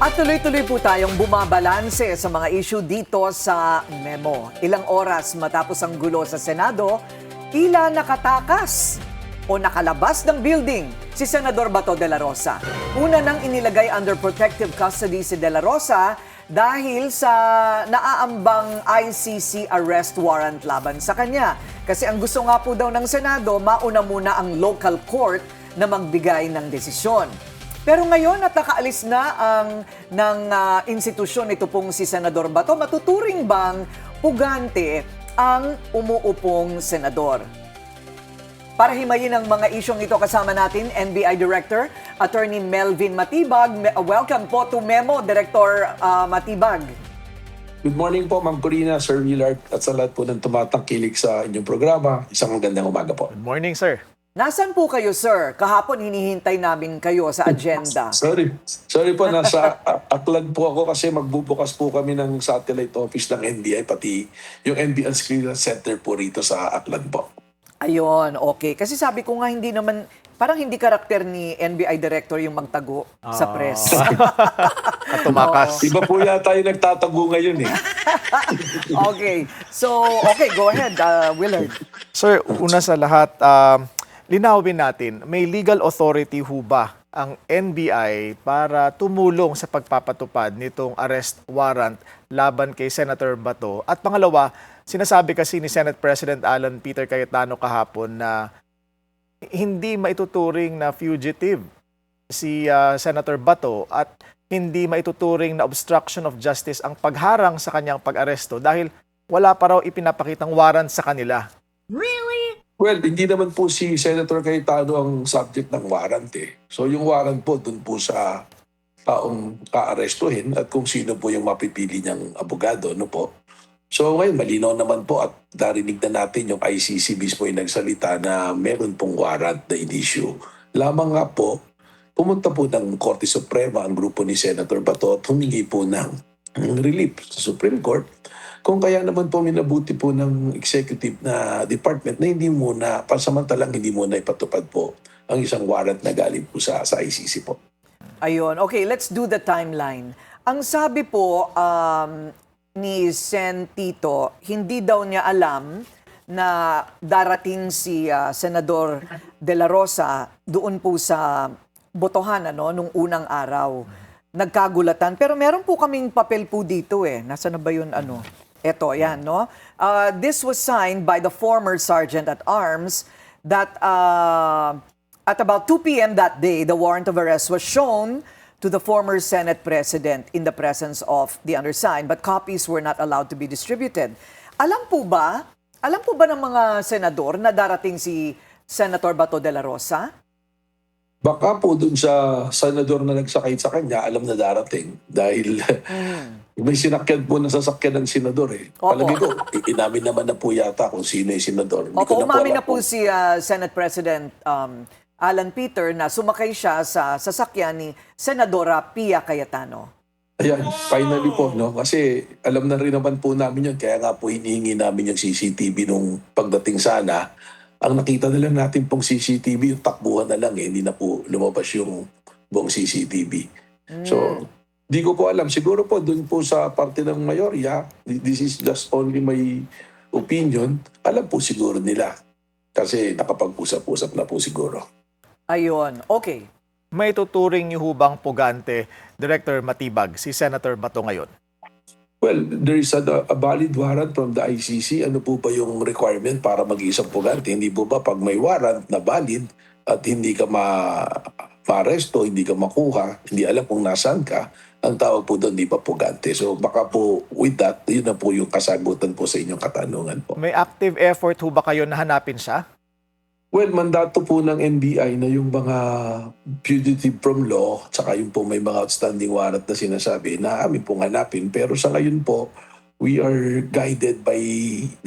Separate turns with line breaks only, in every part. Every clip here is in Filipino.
At tuloy-tuloy po tayong bumabalanse sa mga issue dito sa Memo. Ilang oras matapos ang gulo sa Senado, tila nakatakas o nakalabas ng building si Senador Bato de la Rosa. Una nang inilagay under protective custody si de la Rosa dahil sa naaambang ICC arrest warrant laban sa kanya. Kasi ang gusto nga po daw ng Senado, mauna muna ang local court na magbigay ng desisyon. Pero ngayon at nakaalis na ng institusyon ito pong si Senador Bato, matuturing bang pugante ang umuupong senador? Para himayin ang mga isyong ito kasama natin, NBI Director, Attorney Melvin Matibag. Welcome po to Memo, Director Matibag.
Good morning po, Ma'am Corina, Sir Willard, at sa lahat po ng tumatangkilik sa inyong programa. Isang magandang umaga po.
Good morning, sir.
Nasaan po kayo, sir? Kahapon hinihintay namin kayo sa agenda.
Sorry po, nasa Aklan po ako kasi magbubukas po kami ng satellite office ng NBI, pati yung NBI Clearance Center po rito sa Aklan po.
Ayun, okay. Kasi sabi ko nga hindi naman, parang hindi karakter ni NBI Director yung magtago sa press.
At tumakas.
Iba po yata yung nagtatago ngayon eh.
Okay. So, okay, go ahead, Willard.
Sir, una sa lahat, linawin natin, may legal authority ho ba ang NBI para tumulong sa pagpapatupad nitong arrest warrant laban kay Senator Bato? At pangalawa, sinasabi kasi ni Senate President Alan Peter Cayetano kahapon na hindi maituturing na fugitive si Senator Bato at hindi maituturing na obstruction of justice ang pagharang sa kanyang pag-aresto dahil wala pa raw ipinapakitang warrant sa kanila.
Well, hindi naman po si Senator Cayetano ang subject ng warrant eh. So yung warrant po dun po sa taong kaarestuhin at kung sino po yung mapipili niyang abogado, no po. So ngayon, malinaw naman po at narinig na natin yung ICC mismo yung nagsalita na meron pong warrant na in-issue. Lamang nga po, pumunta po ng Korte Suprema ang grupo ni Senator Bato at humingi po ng relief sa Supreme Court. Kung kaya naman po minabuti po ng executive na department na hindi muna, pansamantalang hindi muna ipatupad po ang isang warrant na galing po sa ICC po.
Ayun, okay, let's do the timeline. Ang sabi po ni Sen Tito, hindi daw niya alam na darating si Senador De La Rosa doon po sa botohan nung unang araw. Nagkagulatan. Pero meron po kaming papel po dito eh. Nasa na ba yun Ito, yan, no? This was signed by the former Sergeant at Arms that at about 2 p.m. that day, the warrant of arrest was shown to the former Senate President in the presence of the undersigned, but copies were not allowed to be distributed. Alam po ba ng mga senador na darating si Senator Bato de la Rosa?
Baka po dun sa senador na nagsakay sa kanya, alam na darating. Dahil may sinakyan po na sasakyan ng senador eh. Palagi ko, inamin naman na po yata kung sino yung senador.
Opo, umamin na po si Senate President Alan Peter na sumakay siya sa sasakyan ni Senadora Pia Cayetano.
Ayan, finally po, no? Kasi alam na rin naman po namin yun. Kaya nga po hinihingi namin yung CCTV nung pagdating sana. Ang nakita na lang natin pong CCTV, yung takbuhan na lang eh. Hindi na po lumabas yung buong CCTV. So, di ko po alam. Siguro po, dun po sa parte ng mayorya, this is just only my opinion, alam po siguro nila. Kasi nakapag-usap-usap na po siguro.
Ayun, okay.
May tuturing niyo hubang pugante, Director Matibag, si Senator Bato ngayon?
Well, there is a valid warrant from the ICC. Ano po ba yung requirement para mag-iisang pugante? Hindi po ba pag may warrant na valid at hindi ka ma-aresto, hindi ka makuha, hindi alam kung nasaan ka, ang tawag po doon di pa pugante. So baka po with that, yun na po yung kasagutan po sa inyong katanungan po.
May active effort ho ba kayo na hanapin siya?
Well, mandato po ng NBI na yung mga fugitive from law, tsaka yung po may mga outstanding warrant na sinasabi na amin pong hanapin. Pero sa ngayon po, we are guided by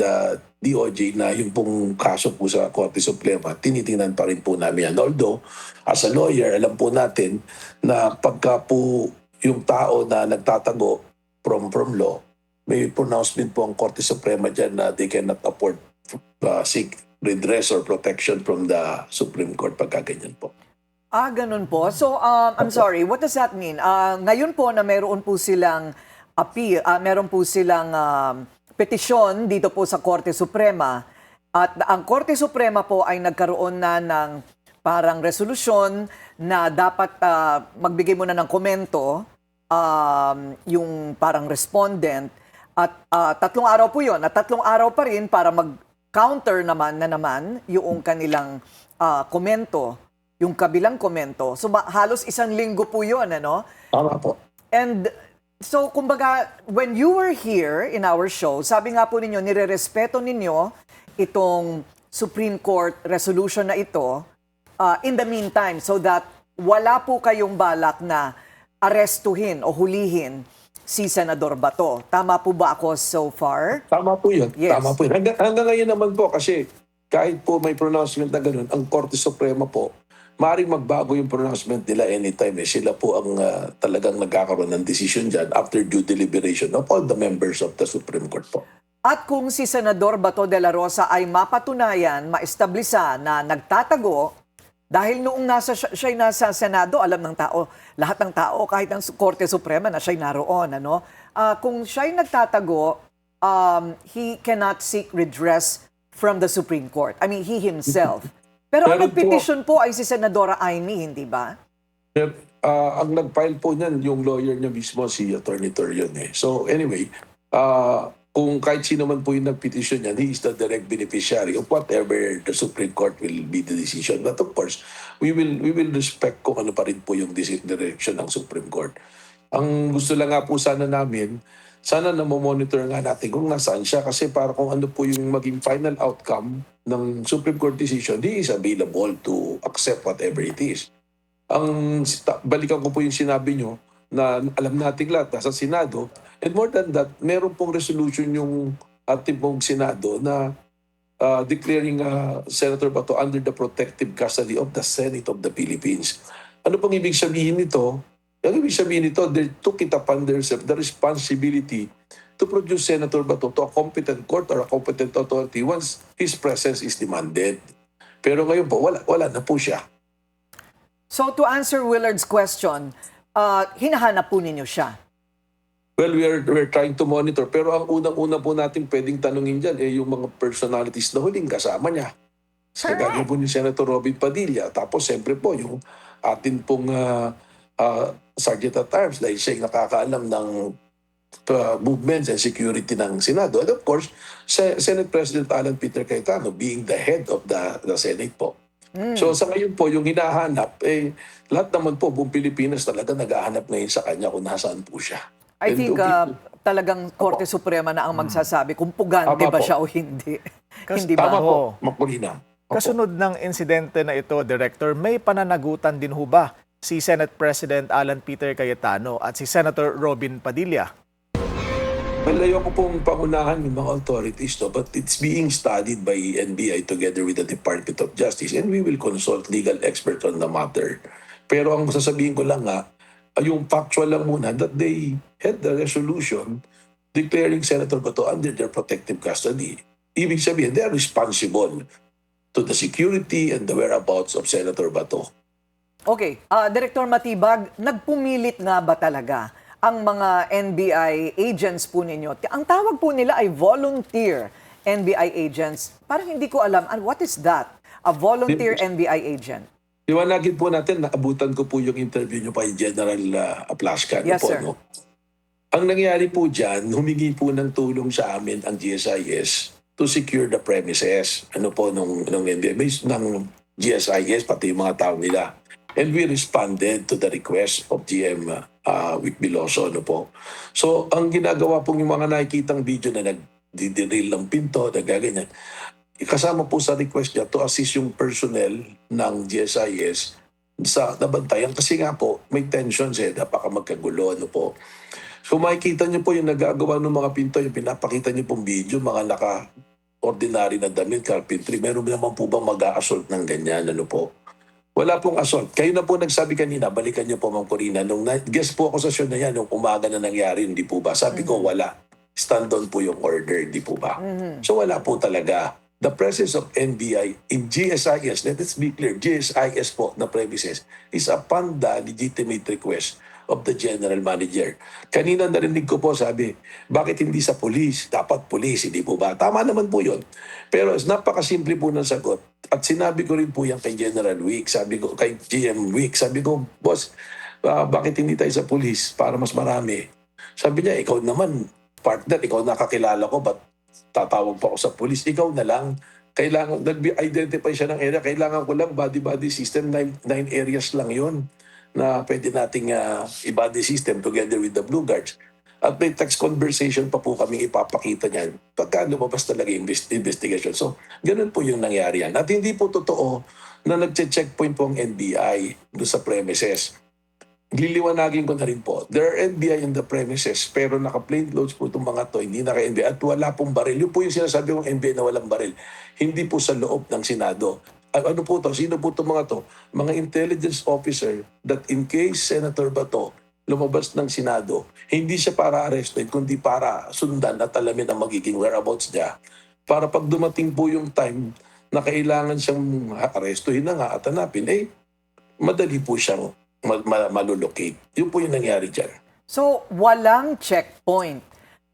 the DOJ na yung pong kaso po sa Korte Suprema, tinitingnan pa rin po namin yan. Although, as a lawyer, alam po natin na pagka po yung tao na nagtatago from law, may pronouncement po ang Korte Suprema dyan na they cannot afford seek redress or protection from the Supreme Court pagka ganyan po.
Ganun po. So, I'm sorry, what does that mean? Ngayon po na meron po silang appeal, meron po silang petisyon dito po sa Korte Suprema at ang Korte Suprema po ay nagkaroon na ng parang resolusyon na dapat magbigay muna ng komento yung parang respondent at 3 araw po yun at 3 araw pa rin para mag-counter naman yung kanilang komento, yung kabilang komento. So halos 1 linggo po yun, ano?
Tama po.
And so, kumbaga, when you were here in our show, sabi nga po ninyo, nirerespeto ninyo itong Supreme Court resolution na ito in the meantime so that wala po kayong balak na arestuhin o hulihin si Senador Bato. Tama po ba ako so far?
Tama po yun.
Yes.
Tama po yun. Hanggang ngayon naman po kasi kahit po may pronouncement na ganun, ang Korte Suprema po, maaaring magbago yung pronouncement nila anytime. Sila po ang talagang nagkakaroon ng decision dyan after due deliberation of all the members of the Supreme Court po.
At kung si Senador Bato de la Rosa ay mapatunayan, maestablisa na nagtatago, dahil noong siya'y nasa Senado, alam ng tao, lahat ng tao, kahit ang Korte Suprema na siya'y naroon, ano? Kung siya'y nagtatago, he cannot seek redress from the Supreme Court. I mean, he himself. Pero ang
Pero
nagpetisyon po ay si Senadora Amy, hindi ba?
Ang nag-file po niyan, yung lawyer niya mismo, si Attorney Torion. So anyway, kung kahit sino man po yung nag-petition niyan, he is the direct beneficiary of whatever the Supreme Court will be the decision. But of course, we will respect kung ano pa rin po yung direction ng Supreme Court. Ang gusto lang nga po sana namin, sana na monitor nga natin kung nasaan siya kasi para kung ano po yung maging final outcome ng Supreme Court decision, he is available to accept whatever it is. Balikan ko po yung sinabi nyo na alam nating lahat nasa Senado, and more than that, meron pong resolution yung ating pong Senado na declaring Senator Bato under the protective custody of the Senate of the Philippines. Ano pong ibig sabihin nito? Ang ibig sabihin nito, they took it upon themselves the responsibility to produce Senator Bato to a competent court or a competent authority once his presence is demanded. Pero ngayon po, wala na po siya.
So to answer Willard's question, hinahanap po ninyo siya.
Well, we're trying to monitor. Pero ang unang-una po natin pwedeng tanungin dyan yung mga personalities na huling kasama niya. Kagaya po ni Senator Robin Padilla. Tapos siyempre po yung atin pong Sergeant at Arms dahil siya yung nakakaalam ng movements and security ng Senado. And of course, Senate President Alan Peter Cayetano being the head of the Senate po. So sa ngayon po, yung hinahanap, lahat naman po, buong Pilipinas talaga naghahanap ngayon sa kanya kung nasaan po siya.
I think talagang Korte Suprema na ang magsasabi kung pugante
Tama
ba
po.
siya o hindi. Hindi ba?
Tama po,
Oo.
Makulina.
Kasunod ng insidente na ito, Director, may pananagutan din ho ba si Senate President Alan Peter Cayetano at si Senator Robin Padilla?
Well, ayoko pong pangunahan yung mga authorities, no? But it's being studied by NBI together with the Department of Justice and we will consult legal experts on the matter. Pero ang sasabihin ko lang nga, yung factual lang muna that they had the resolution declaring Senator Bato under their protective custody. Ibig sabihin, they are responsible to the security and the whereabouts of Senator Bato.
Okay, Director Matibag, nagpumilit nga ba talaga ang mga NBI agents po ninyo? Ang tawag po nila ay volunteer NBI agents. Parang hindi ko alam, what is that? A volunteer NBI agent?
Iwanagin po natin, naabutan ko po yung interview nyo kay General Aplascan.
Yes,
po,
sir.
no? Ang nangyari po dyan, humingi po ng tulong sa amin ang GSIS to secure the premises. Ano po nung NBI, based ng GSIS, pati yung mga tao nila. And we responded to the request of GM Vic Biloso. Ano po. So, ang ginagawa pong yung mga nakikitang video na nagdidiril ng pinto, nagaganyan, kasama po sa request niya to assist yung personnel ng GSIS sa nabantayan. Kasi nga po, may tensions napaka magkagulo. Ano po. So makikita niyo po yung nagagawa ng mga pinto, yung pinapakita niyo pong video, mga naka-ordinary na damit, carpentry. Meron naman po bang mag-a-assault ng ganyan? Ano po? Wala pong assault. Kayo na po nagsabi kanina, balikan niyo po, Ma'am Corina. Nung guest po ako sa show na yan, nung umaga na nangyari, hindi po ba? Sabi ko, wala. Stand on po yung order, hindi po ba? So wala po talaga. the presence of NBI in GSIS, let us be clear, GSIS po na premises is upon the legitimate request of the general manager. Kanina narinig ko po sabi, bakit hindi sa police? Dapat police, hindi po ba? Tama naman po yun. Pero napakasimple po ng sagot. At sinabi ko rin po yan kay General Wick, sabi ko, kay GM Wick, sabi ko, boss, bakit hindi tayo sa police para mas marami? Sabi niya, ikaw naman, partner, ikaw nakakilala ko, ba't tatawag pa ako sa police? Ikaw na lang. Kailangan, nag-identify siya ng area, kailangan ko lang body-body system, 9 areas lang yon na pwede nating i-body system together with the Blue Guards. At may text conversation pa po kami ipapakita niyan pagka lumabas talaga yung investigation. So, ganun po yung nangyari yan. At hindi po totoo na nagche-checkpoint po ang NBI doon sa premises. Liliwanagin ko na rin po, there are NBI in the premises pero naka-plainclothes po itong mga to, hindi naka-NBI at wala pong baril. Yun po yung sinasabi kong NBI na walang baril. Hindi po sa loob ng Senado. Ano po to? Sino po itong mga to? Mga intelligence officer that in case Senator Bato lumabas ng Senado, hindi siya para arrestin, kundi para sundan at alamin ang magiging whereabouts niya. Para pag dumating po yung time na kailangan siyang arrestuhin na nga at hanapin, madali po siyang malulocate. Yun po yung nangyari dyan.
So, walang checkpoint.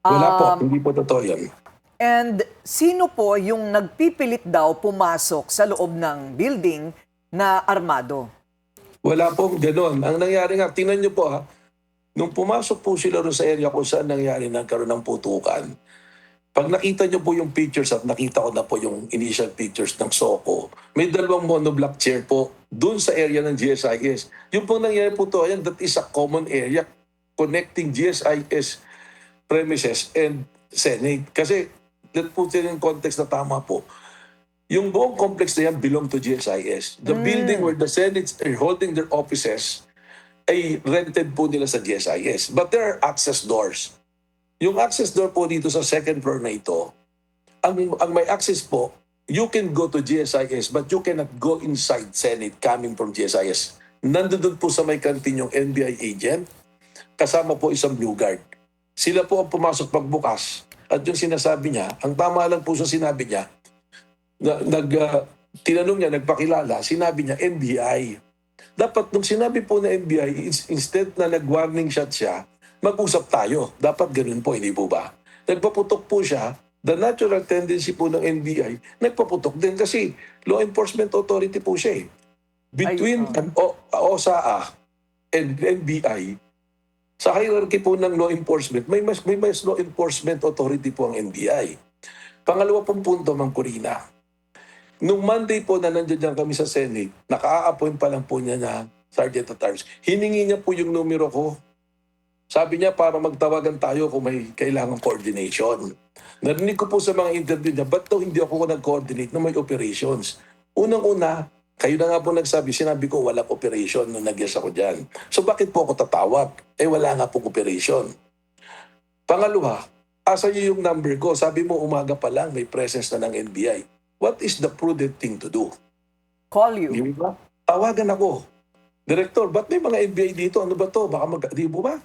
Wala po, hindi po totoo yan.
And sino po yung nagpipilit daw pumasok sa loob ng building na armado?
Wala pong gano'n. Ang nangyari nga, tingnan niyo po nung pumasok po sila rin sa area kung saan nangyari nagkaroon ng putukan, pag nakita niyo po yung pictures at nakita ko na po yung initial pictures ng SOCO, may dalawang monoblock chair po doon sa area ng GSIS. Yung pong nangyari po to, that is a common area connecting GSIS premises and Senate. Kasi, let's put it in context na tama po. Yung buong complex na yan belong to GSIS. The building where the Senates are holding their offices ay rented po nila sa GSIS. But there are access doors. Yung access door po dito sa second floor na ito, ang may access po, you can go to GSIS but you cannot go inside Senate coming from GSIS. Nandun po sa may kantin yung NBI agent, kasama po isang Blue Guard. Sila po ang pumasok pagbukas. At yung sinasabi niya, ang tama lang po sa sinabi niya, tinanong niya, nagpakilala, sinabi niya NBI. Dapat nung sinabi po na NBI, instead na nag-warning shot siya, mag-usap tayo. Dapat ganun po, hindi po ba? Nagpaputok po siya, the natural tendency po ng NBI, nagpaputok din kasi law enforcement authority po siya eh. Between OSAA and NBI, sa hierarchy po ng law enforcement, may mas law enforcement authority po ang NBI. Pangalawa pong punto, Ma'am Corina. Nung Monday po na nandiyan kami sa Senate, naka-appoint pa lang po niya na Sergeant at Arms. Hiningi niya po yung numero ko. Sabi niya para magtawagan tayo kung may kailangang coordination. Narinig ko po sa mga interview niya, ba't daw hindi ako nag-coordinate na may operations? Unang-una, kayo na nga po nagsabi, sinabi ko walang operation nung nag-yes ako dyan. So bakit po ako tatawag? Wala nga pong operation. Pangalawa, asa niyo yung number ko? Sabi mo umaga pa lang may presence na ng NBI. What is the prudent thing to do?
Call you.
Di ba? Tawagan ako. Director, ba't may mga NBI dito? Ano ba to? Baka di mo ba?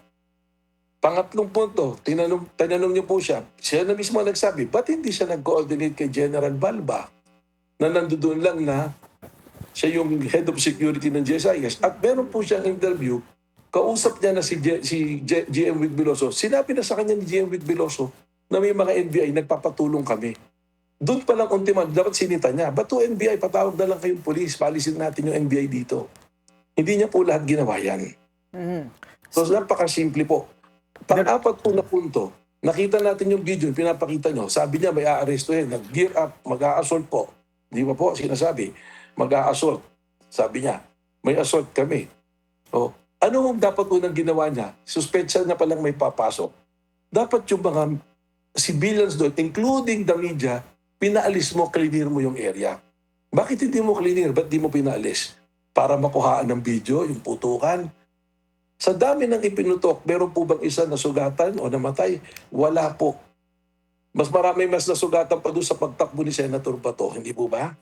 Pangatlong punto, tinanong niyo po siya. Siya na mismo nagsabi, ba't hindi siya nag-coordinate kay General Balba na nandoon lang na siya yung head of security ng GSIS. At meron po siyang interview, kausap niya na si GM Wick Biloso. Sinabi na sa kanya ni GM Wick Biloso na may mga NBI, nagpapatulong kami. Doon pa lang ultiman, dapat sinita niya, ba't to NBI, patawag na lang kayong police, palisin natin yung NBI dito. Hindi niya po lahat ginawa yan. So napakasimple po. Pang-apat po na punto, nakita natin yung video, pinapakita nyo, sabi niya may aarestuhin, nag-gear up, mag-a-assault po. Di ba po, sinasabi, mag-a-assault. Sabi niya, may assault kami. O, ano ang dapat unang ginawa niya? Suspensya na palang may papasok. Dapat yung mga civilians doon, including the media, pinaalis mo, clear mo yung area. Bakit hindi mo clear? Ba't di mo pinaalis? Para makuhaan ng video, yung putukan. Sa dami ng ipinutok, meron po bang isa na sugatan o namatay? Wala po. Mas nasugatan pa doon sa pagtakbo ni Senator Bato, hindi po ba?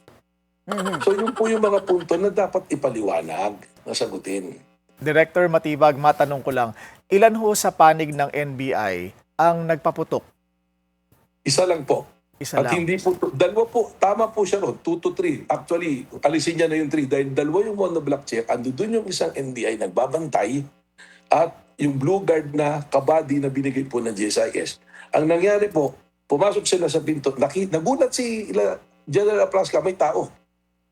So yun po yung mga punto na dapat ipaliwanag, na sagutin.
Director Matibag, matanong ko lang, ilan ho sa panig ng NBI ang nagpaputok?
Isa lang po.
Isa
At
lang.
hindi po, dalawa po, tama po siya ron, 2 to 3. Actually, alisin niya na yung 3 dahil dalawa yung monoblock chair, ando doon yung isang NBI nagbabantay at yung blue guard na kabady na binigay po ng GSIS. Ang nangyari po, pumasok sila sa pinto, nagulat si General Aplaska, may tao.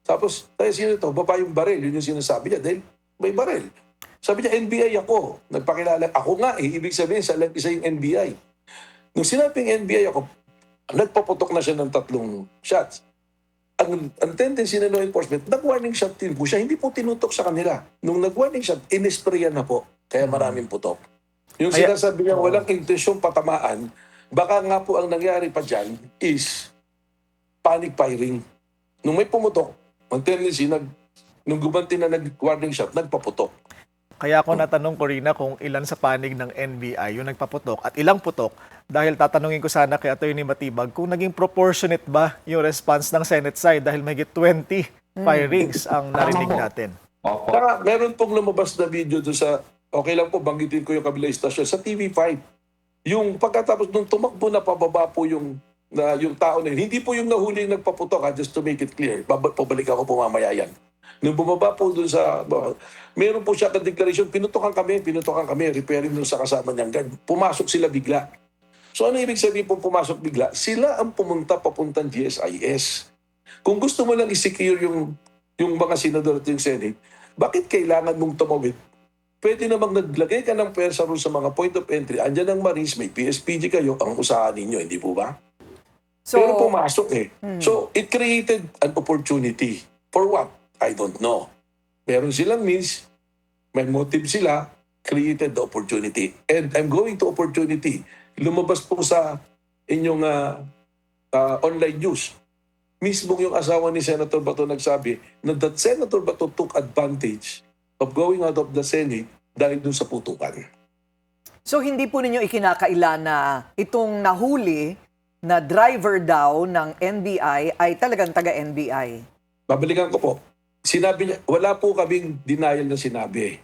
Tapos, tayo sino ito? Baba yung baril, yun yung sinasabi niya dahil may baril. Sabi niya, NBI ako. Nagpakilala, ako nga ibig sabihin sa isa yung NBI. Nung sinabing NBI ako, nagpaputok na siya ng 3 shots. Ang tendency na law enforcement, nag-warning shot din po siya, hindi po tinutok sa kanila. Nung nag-warning shot, inisprayan na po, kaya maraming putok. Yung
Kaya-
sinasabi niya, walang intensyong patamaan, baka nga po ang nangyari pa dyan is panic firing. Nung may pumutok, ang tendency, nung gumanti na nag-warning shot, nagpaputok.
Kaya ako natanong, Corina, kung ilan sa panig ng NBI yung nagpaputok at ilang putok dahil tatanungin ko sana kay Atty. Matibag kung naging proportionate ba yung response ng Senate side dahil mahigit 20 firings ang narinig natin.
Opo.
Saka meron pong lumabas na video doon sa, okay lang po, banggitin ko yung kabilang istasyon, sa TV5. Yung pagkatapos nung tumakbo na pababa po yung tao na yun, hindi po yung nahuli yung nagpaputok, just to make it clear. Pabalik ako po mamaya yan. Nung bumaba po doon sa, meron po siya ka-declaration, pinutokan kami, repairing doon sa kasama niyang guard. Pumasok sila bigla. So ano ibig sabihin po pumasok bigla? Sila ang pumunta papuntang GSIS. Kung gusto mo lang i-secure yung mga senador at yung Senate, bakit kailangan mong tumawid? Pwede namang naglagay ka ng pwersa ron sa mga point of entry. Andyan ang Marines, may PSPG kayo, ang usahan ninyo, hindi po ba? Pero pumasok eh. So it created an opportunity. For what? I don't know. Meron silang means, may motive sila, created the opportunity. And I'm going to opportunity. Lumabas po sa inyong online news. Mismo yung asawa ni Senator Bato nagsabi na that Senator Bato took advantage of going out of the Senate dahil dun sa putukan.
So hindi po ninyo ikinakaila na itong nahuli na driver daw ng NBI ay talagang taga-NBI?
Babalikan ko po. Sinabi niya, wala po kaming denial na sinabi.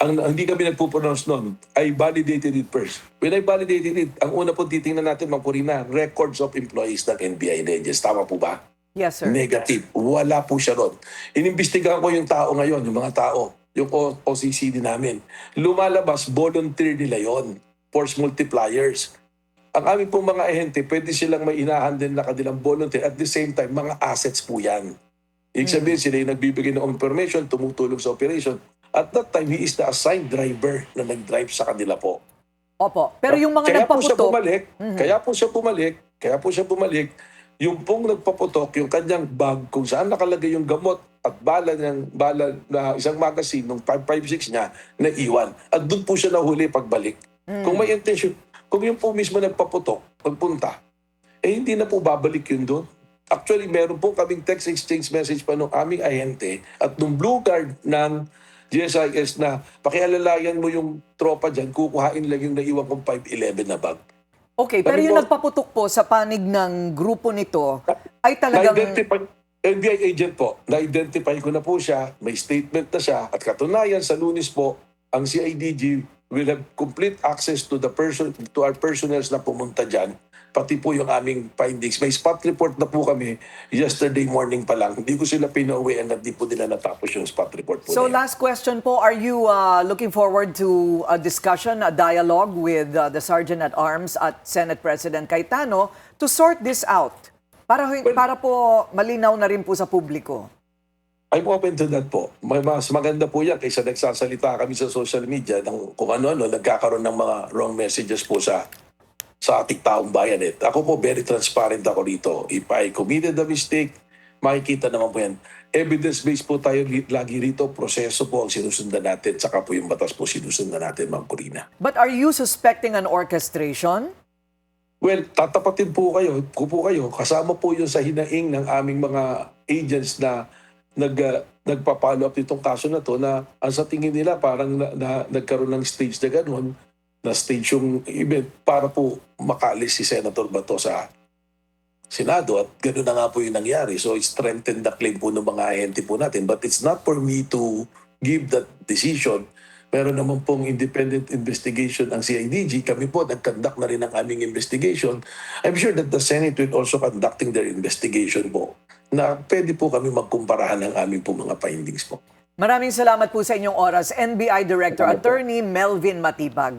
Ang hindi kami nagpo-pronounce noon, I validated it first. When I validated it, ang una po titingnan natin, Ma'am Corina, records of employees ng NBI Legends. Tama po ba?
Yes, sir.
Negative. Wala po siya ron. Inimbestigahan ko yung tao ngayon, yung mga tao, yung OCCD namin. Lumalabas, volunteer nila yon, force multipliers. Ang aming pong mga ahente, pwede silang may inahandle na kanilang volunteer. At the same time, mga assets po yan. Ibig sabihin, sila yung nagbibigay ng information, tumutulong sa operation. At that time, he is the assigned driver na nag-drive sa kanila po.
Opo. Pero yung mga nagpaputok,
Kaya po siya bumalik, yung pong nagpaputok, yung kanyang bag, kung saan nakalagay yung gamot at bala na isang magazine, nung 5.56 niya, naiwan. At doon po siya nahuli pagbalik. Kung may intention, kung yung po mismo nagpaputok, pagpunta, hindi na po babalik yun doon. Actually, meron po kaming text exchange message pa nung aming ahente at nung blue guard ng GSIS na pakialalayan mo yung tropa dyan, kukuhain lang yung naiwan kong 511 na bag.
okay, pero yung nagpaputok po sa panig ng grupo nito ay talagang...
NBI agent po, na-identify ko na po siya, may statement na siya, at katunayan sa Lunes po, ang CIDG will have complete access to our personnel na pumunta dyan, pati po yung aming findings. May spot report na po kami yesterday morning pa lang. Hindi ko sila pinauwian at di po nila natapos yung spot report po.
So
na yun.
last question po, are you looking forward to a discussion, a dialogue with the Sergeant at Arms at Senate President Cayetano to sort this out? Para po malinaw na rin po sa publiko.
I'm open to that po. Mas maganda po yan kaysa nagsasalita kami sa social media ng kung ano-ano, nagkakaroon ng mga wrong messages po sa ating taong bayan. Ako po, very transparent ako rito. If I committed a mistake, makikita naman po yan. Evidence-based po tayo lagi rito. Proseso po ang sinusundan natin. Saka po yung batas po sinusundan natin, Ma'am Corina.
But are you suspecting an orchestration?
Well, tatapatin po kayo, kasama po yun sa hinaing ng aming mga agents na nagpa-follow up nitong kaso na to na ang sa tingin nila parang nagkaroon ng stage na gano'n, na stage yung event para po makaalis si Senator Bato sa Senado at gano'n na nga po yung nangyari. So, it strengthened the claim po ng mga ahente po natin. But it's not for me to give that decision meron naman pong independent investigation ang CIDG. Kami po nag-conduct na rin ang aming investigation. I'm sure that the Senate will also conducting their investigation po na pwede po kami magkumparahan ng aming po mga findings po.
Maraming salamat po sa inyong oras, NBI Director
Salamat po.
Attorney Melvin Matibag.